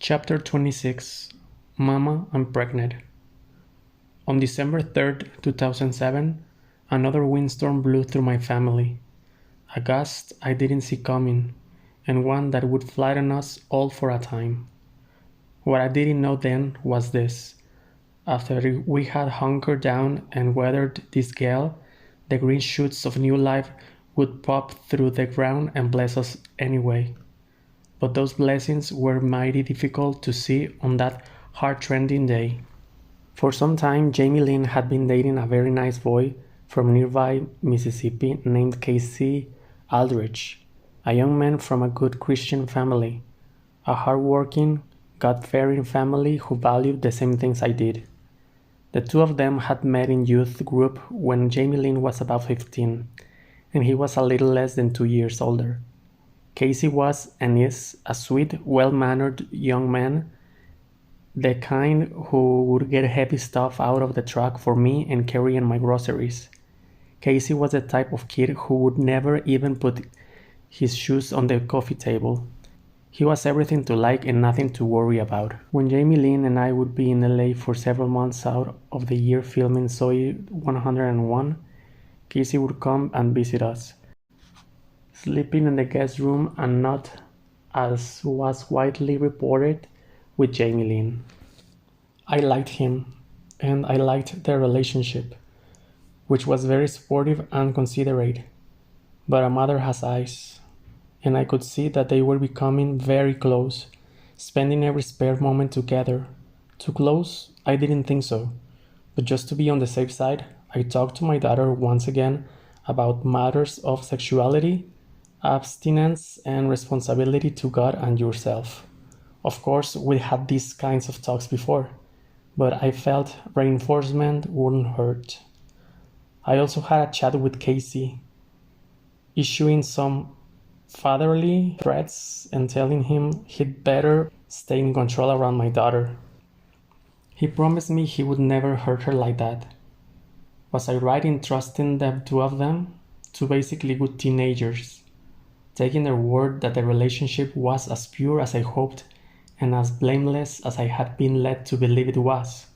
Chapter 26 Mama, I'm Pregnant. On December 3rd, 2007, another windstorm blew through my family. A gust I didn't see coming, and one that would flatten us all for a time. What I didn't know then was this. After we had hunkered down and weathered this gale, the green shoots of new life would pop through the ground and bless us anyway. But those blessings were mighty difficult to see on that heart-rending day. For some time, Lynne had been dating a very nice boy from nearby Mississippi named Casey Aldrich, a young man from a good Christian family, a hard-working, God-fearing family who valued the same things I did. The two of them had met in youth group when Lynne was about 15, and he was a little less than 2 years older. Casey was and is a sweet, well-mannered young man, the kind who would get heavy stuff out of the truck for me and carry in my groceries. Casey was the type of kid who would never even put his shoes on the coffee table. He was everything to like and nothing to worry about. When Lynne and I would be in LA for several months out of the year filming Soy 101, Casey would come and visit us, sleeping in the guest room and not, as was widely reported, with Lynne. I liked him, and I liked their relationship, which was very supportive and considerate. But a mother has eyes, and I could see that they were becoming very close, spending every spare moment together. Too close? I didn't think so. But just to be on the safe side, I talked to my daughter once again about matters of sexuality, abstinence, and responsibility to God and yourself. Of course, we had these kinds of talks before, but I felt reinforcement wouldn't hurt. I also had a chat with Casey, issuing some fatherly threats and telling him he'd better stay in control around my daughter. He promised me he would never hurt her like that. Was I right in trusting the two of them? Two basically good teenagers, taking their word that the relationship was as pure as I hoped and as blameless as I had been led to believe it was.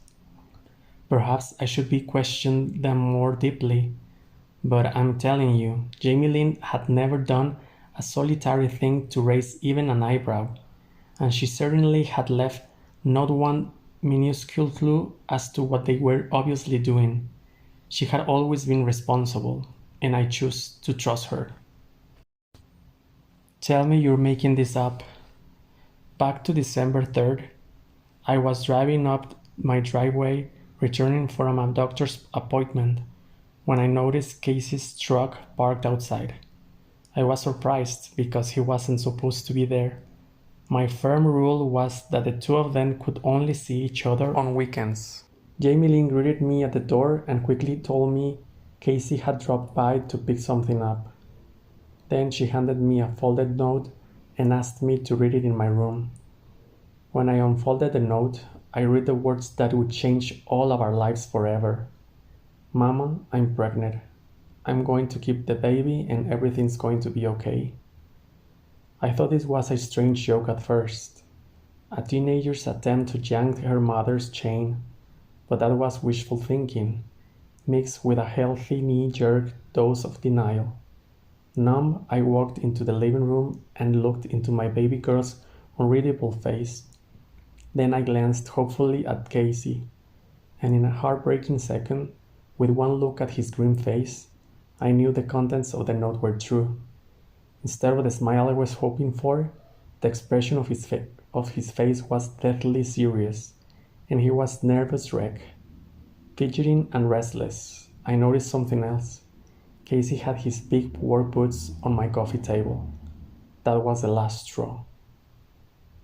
Perhaps I should be questioning them more deeply, but I'm telling you, Lynne had never done a solitary thing to raise even an eyebrow, and she certainly had left not one minuscule clue as to what they were obviously doing. She had always been responsible, and I choose to trust her. Tell me you're making this up. Back to December 3rd, I was driving up my driveway, returning from a doctor's appointment, when I noticed Casey's truck parked outside. I was surprised because he wasn't supposed to be there. My firm rule was that the two of them could only see each other on weekends. Lynne greeted me at the door and quickly told me Casey had dropped by to pick something up. Then she handed me a folded note and asked me to read it in my room. When I unfolded the note, I read the words that would change all of our lives forever. Mama, I'm pregnant. I'm going to keep the baby and everything's going to be okay. I thought this was a strange joke at first, a teenager's attempt to yank her mother's chain, but that was wishful thinking, mixed with a healthy knee-jerk dose of denial. Numb, I walked into the living room and looked into my baby girl's unreadable face. Then I glanced hopefully at Casey, and in a heartbreaking second, with one look at his grim face, I knew the contents of the note were true. Instead of the smile I was hoping for, the expression of his face was deathly serious, and he was nervous wreck, fidgeting and restless. I noticed something else. Casey had his big work boots on my coffee table. That was the last straw.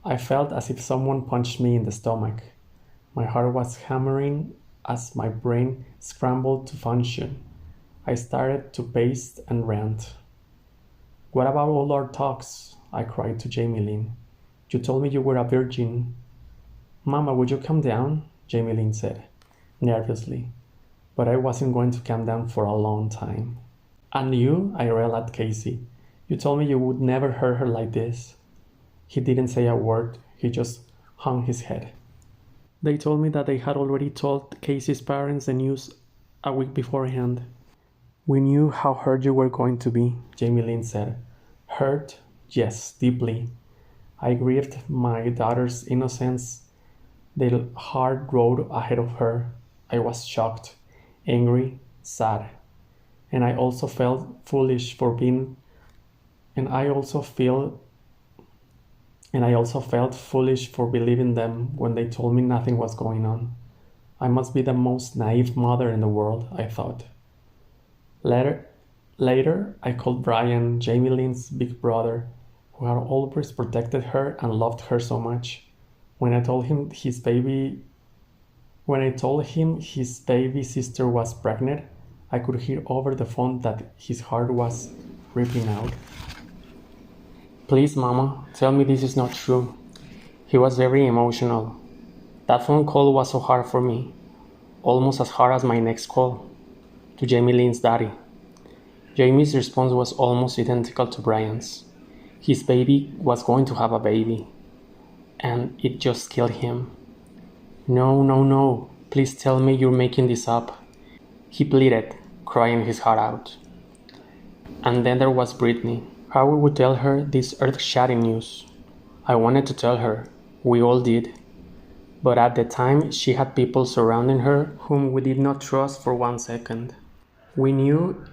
I felt as if someone punched me in the stomach. My heart was hammering as my brain scrambled to function. I started to pace and rant. What about all our talks? I cried to Lynne. You told me you were a virgin. Mama, would you calm down? Lynne said, nervously. But I wasn't going to calm down for a long time. And you? I railed at Casey. You told me you would never hurt her like this. He didn't say a word. He just hung his head. They told me that they had already told Casey's parents the news a week beforehand. We knew how hurt you were going to be, Jamie Lynn said. Hurt? Yes, deeply. I grieved my daughter's innocence, the hard road ahead of her. I was shocked, angry, sad. And I also felt foolish for being and I also felt foolish for believing them when they told me nothing was going on. I must be the most naive mother in the world, I thought. Later, I called Brian, Jamie Lynn's big brother, who had always protected her and loved her so much. When I told him his baby sister was pregnant, I could hear over the phone that his heart was ripping out. Please, Mama, tell me this is not true. He was very emotional. That phone call was so hard for me, almost as hard as my next call, to Jamie Lynn's daddy. Jamie's response was almost identical to Brian's. His baby was going to have a baby, and it just killed him. No, please tell me you're making this up, he pleaded, crying his heart out. And then there was Britney. How we would tell her this earth-shattering news. I wanted to tell her. We all did. But at the time, she had people surrounding her whom we did not trust for 1 second. We knew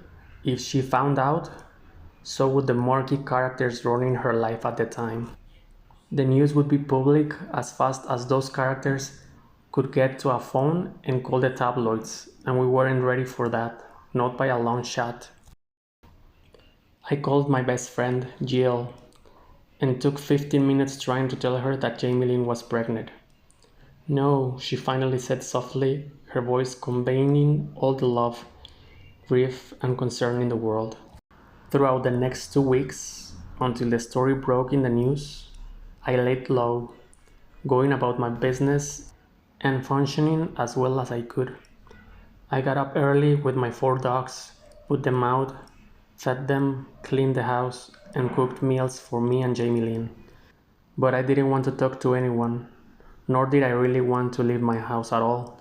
if she found out, so would the murky characters running her life at the time. The news would be public as fast as those characters could get to a phone and call the tabloids, and we weren't ready for that, not by a long shot. I called my best friend, Jill, and took 15 minutes trying to tell her that Jamie Lynn was pregnant. No, she finally said softly, her voice conveying all the love, grief, and concern in the world. Throughout the next 2 weeks, until the story broke in the news, I laid low, going about my business and functioning as well as I could. I got up early with my 4 dogs, put them out, fed them, cleaned the house, and cooked meals for me and Jamie Lynn. But I didn't want to talk to anyone, nor did I really want to leave my house at all.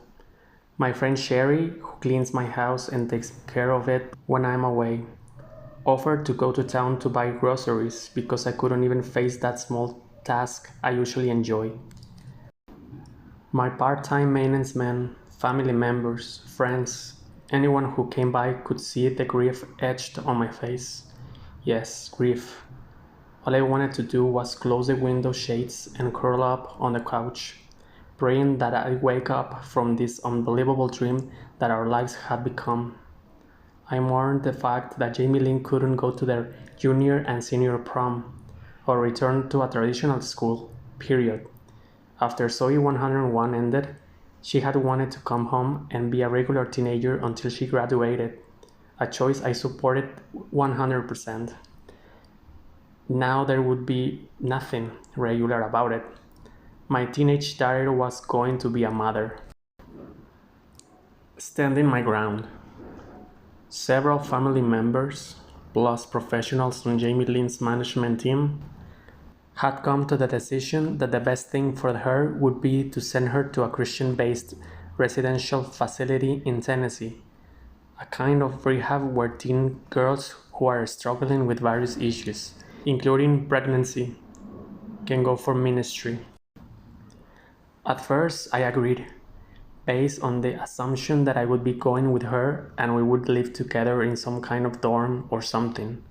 My friend Sherry, who cleans my house and takes care of it when I'm away, offered to go to town to buy groceries because I couldn't even face that small task I usually enjoy. My part-time maintenance men, family members, friends, anyone who came by could see the grief etched on my face. Yes, grief. All I wanted to do was close the window shades and curl up on the couch, praying that I'd wake up from this unbelievable dream that our lives had become. I mourned the fact that Jamie Lynn couldn't go to their junior and senior prom, or return to a traditional school, period. After Zoe 101 ended, she had wanted to come home and be a regular teenager until she graduated, a choice I supported 100%. Now there would be nothing regular about it. My teenage daughter was going to be a mother. Standing my ground. Several family members, plus professionals on Jamie Lynn's management team, had come to the decision that the best thing for her would be to send her to a Christian-based residential facility in Tennessee, a kind of rehab where teen girls who are struggling with various issues, including pregnancy, can go for ministry. At first, I agreed, based on the assumption that I would be going with her and we would live together in some kind of dorm or something.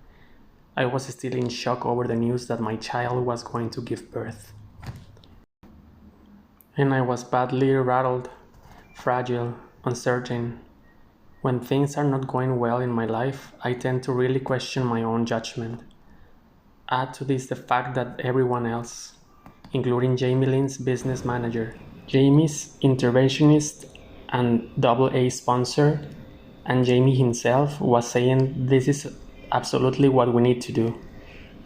I was still in shock over the news that my child was going to give birth. And I was badly rattled, fragile, uncertain. When things are not going well in my life, I tend to really question my own judgment. Add to this the fact that everyone else, including Jamie Lynn's business manager, Jamie's interventionist and AA sponsor, and Jamie himself was saying this is absolutely what we need to do,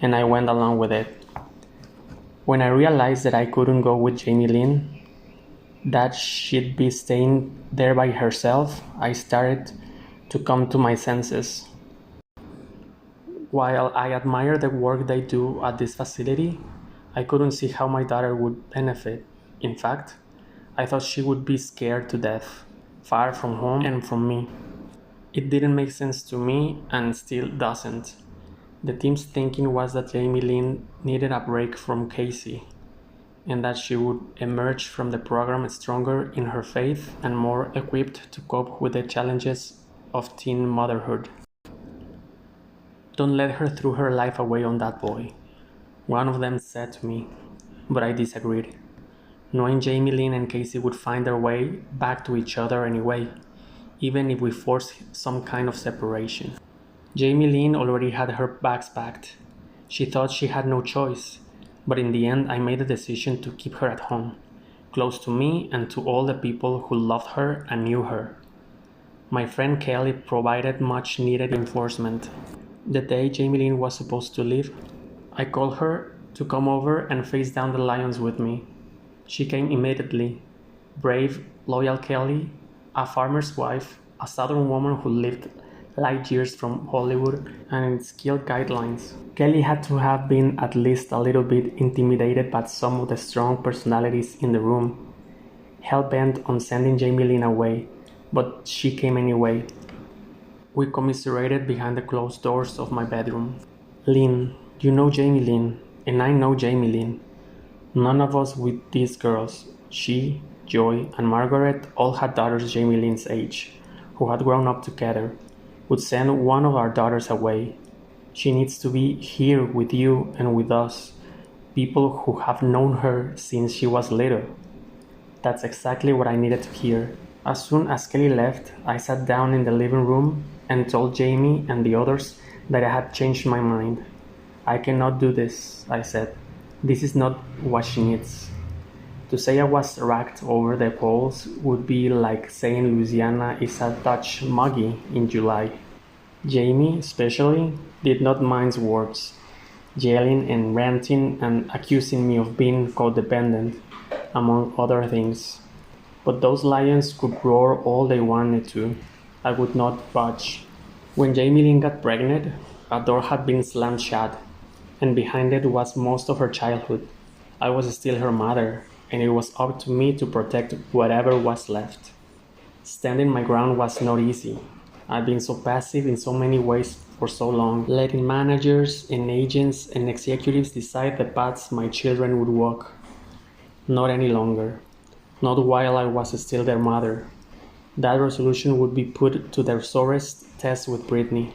and I went along with it. When I realized that I couldn't go with Jamie Lynn, that she'd be staying there by herself, I started to come to my senses. While I admire the work they do at this facility, I couldn't see how my daughter would benefit. In fact, I thought she would be scared to death, far from home and from me. It didn't make sense to me and still doesn't. The team's thinking was that Jamie Lynn needed a break from Casey and that she would emerge from the program stronger in her faith and more equipped to cope with the challenges of teen motherhood. Don't let her throw her life away on that boy, one of them said to me, but I disagreed, knowing Jamie Lynn and Casey would find their way back to each other anyway, even if we forced some kind of separation. Jamie Lynn already had her bags packed. She thought she had no choice, but in the end I made the decision to keep her at home, close to me and to all the people who loved her and knew her. My friend Kelly provided much needed reinforcement. The day Jamie Lynn was supposed to leave, I called her to come over and face down the lions with me. She came immediately. Brave, loyal Kelly, a farmer's wife, a southern woman who lived light years from Hollywood and its skill guidelines. Kelly had to have been at least a little bit intimidated by some of the strong personalities in the room, hell-bent on sending Jamie Lynn away, but she came anyway. We commiserated behind the closed doors of my bedroom. Lynn, you know Jamie Lynn, and I know Jamie Lynn. None of us with these girls, she, Joy, and Margaret all had daughters Jamie Lynn's age, who had grown up together, would send one of our daughters away. She needs to be here with you and with us, people who have known her since she was little. That's exactly what I needed to hear. As soon as Kelly left, I sat down in the living room and told Jamie and the others that I had changed my mind. I cannot do this, I said. This is not what she needs. To say I was racked over the polls would be like saying Louisiana is a touch muggy in July. Jamie, especially, did not mince words, yelling and ranting and accusing me of being codependent, among other things. But those lions could roar all they wanted to. I would not budge. When Jamie Lynn got pregnant, a door had been slammed shut, and behind it was most of her childhood. I was still her mother, and it was up to me to protect whatever was left. Standing my ground was not easy. I'd been so passive in so many ways for so long, letting managers and agents and executives decide the paths my children would walk. Not any longer. Not while I was still their mother. That resolution would be put to the sorest test with Britney.